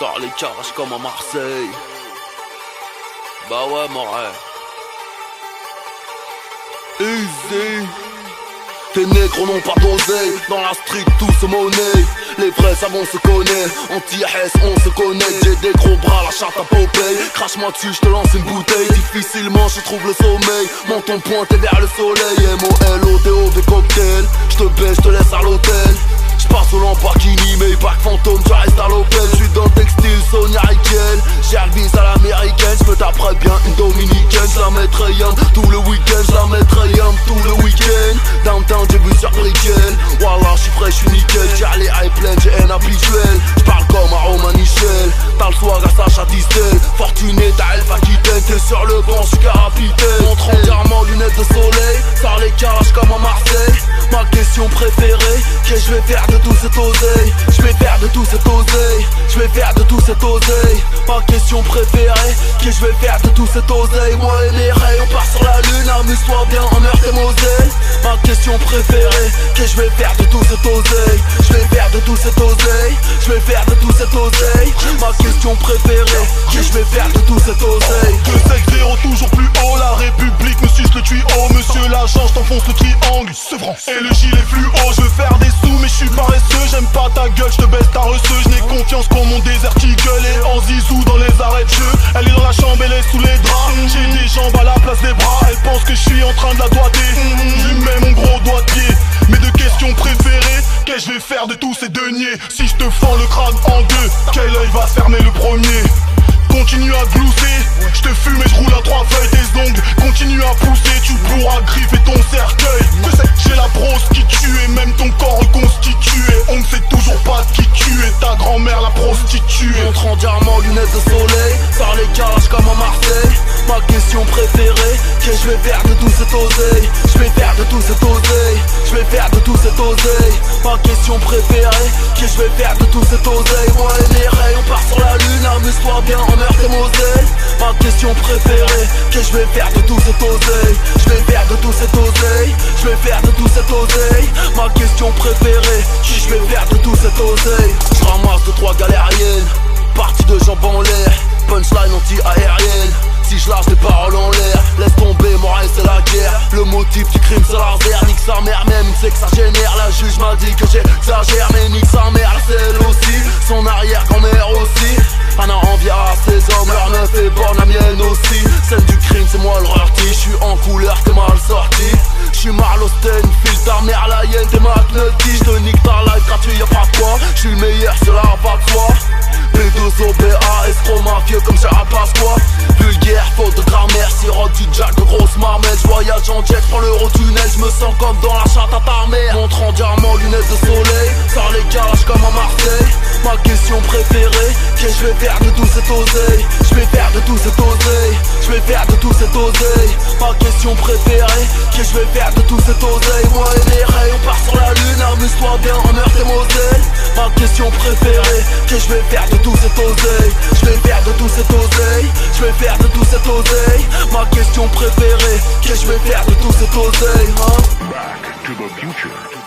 sors les carages comme à Marseille. Bah ouais mon rêve. Easy. Tes négros n'ont pas d'oseille. Dans la street tout se monnaie. Les vrais savons se connaît. Anti-S on se connaît. J'ai des gros bras, la charte à Popeye. Crache-moi dessus, je te lance une bouteille. Difficilement je trouve le sommeil. Menton pointé vers le soleil. MOLODOV cocktail. Je te baisse, je te laisse à l'hôtel. J'passe au Lamborghini, Maybach fantôme, tu restes à l'Opel. J'suis dans le textile, Sonia Riquel. J'ai le bise à l'américaine, j'me taperai bien une dominicaine. J'la mettrai yam tout le week-end, j'la mettrai yam tout le week-end. Downtown j'ai vu sur Brickell. Wallah j'suis frais, j'suis nickel. J'ai les high pleines, j'ai un habituel. J'parle comme à Romain Michel. T'as le swag à Sacha Distel. Fortuné, t'as Elf Aquitaine. T'es sur le banc, j'suis capitaine. Montre entièrement lunettes de soleil. Sors les calages comme à Marseille. Ma question préférée, qu'est-ce que je vais faire de tout cet oseille? Je vais faire de tout cet oseille. Je vais faire de tout cet oseille. Ma question préférée, qu'est-ce que je vais faire de tout cet oseille? Moi et les rayons, on part sur la lune. Amuse-toi bien en Meurthe et Moselle. Ma question préférée, qu'est-ce que je vais faire de tout cet oseille? Je vais faire de tout cet oseille. Je vais faire de tout cet oseille. Ma question préférée, qu'est-ce que je vais faire de tout cet oseille? 2-5-0 toujours plus haut. La République me suce le tuyau. Monsieur l'agent, je t'enfonce le triangle. Sevran et le gilet fluo. Je veux faire des sous mais je suis paresseux. J'aime pas ta gueule, je te baisse ta receuse. Je n'ai confiance qu'en mon désert eagle. Et en zizou dans les arrêts de jeu. Elle est dans la chambre, elle est sous les draps. J'ai des jambes à la place des bras. Elle pense que je suis en train de la doigter. Je lui mets mon gros doigt de pied. Mes deux questions préférées, qu'est-ce que je vais faire de tous ces deniers? Si je te fends le crâne en deux, quel œil va se fermer le premier? Continue à glousser, je te fume et je roule à 3 feuilles. Tes ongles continue à pousser, tu pourras griffer ton cercueil. J'ai la brosse qui tue et même ton corps reconstitué. On ne sait toujours pas qui tu es, ta grand-mère la prostituée. Montre en diamant, lunettes de soleil. Sors les calages comme à Marseille. Ma question préférée, qu'est-ce que je vais faire de tout cet oseille? Je vais faire de tout cet oseille. Je vais faire de tout cet oseille. Ma question préférée, qu'est-ce que je vais faire de tout cet oseille? Moi et les rayons, on part sur la lune. Amuse-toi bien en Meurthe et Moselle. Ma question préférée, qu'est-ce que je vais faire de tout cet oseille? Je vais faire de tout cet oseille. Je vais faire de tout cet oseille. Ma question préférée, qu'est-ce que je vais faire de tout cet oseille? Je ramasse 2-3 galériennes, partie de jambes en l'air, punchline anti-aérienne. Si je lâche des paroles en l'air, laisse tomber, mon rêve c'est la guerre. Le motif du crime c'est laser, nique sa mère même, c'est que ça génère. La juge m'a dit que j'exagère, mais nique sa mère, c'est elle aussi. Son arrière-grand-mère aussi. On a envie à ces hommes, leur meuf est bonne, la mienne aussi. Scène du crime c'est moi le rarty, je suis en couleur, t'es mal sorti. Je suis Marlosten, file ta mère la hyène, t'es McNutty. Je te nique ta life gratuit, y'a pas quoi. Je suis le meilleur, cela va de soi. P2OBA, escroc mafieux comme Gérard Pasqua. Vulgaire, faute de grammaire, sirote du jack de grosse marmelle. J'voyage en jet, j'prends l'Eurotunnel, j'me sens comme dans la chatte à ta mère. Montre en diamant, lunettes de soleil. Sors les calages comme à Marseille. Ma question préférée, qu'est-ce que je vais faire de tout cet oseille? Je vais faire de tout cet oseille. Je vais faire de tout cet oseille. Ma question préférée, qu'est-ce que je vais faire de tout cet oseille? Moi et les rayons, on part sur la lune. Amuse-toi bien en Meurthe et Moselle. Ma question préférée, qu'est-ce que je vais faire de tout cet oseille? Je vais faire de tout cet oseille. Je vais faire de tout cet oseille. Ma question préférée, qu'est-ce que je vais faire de tout cet oseille, hein? Back to the future.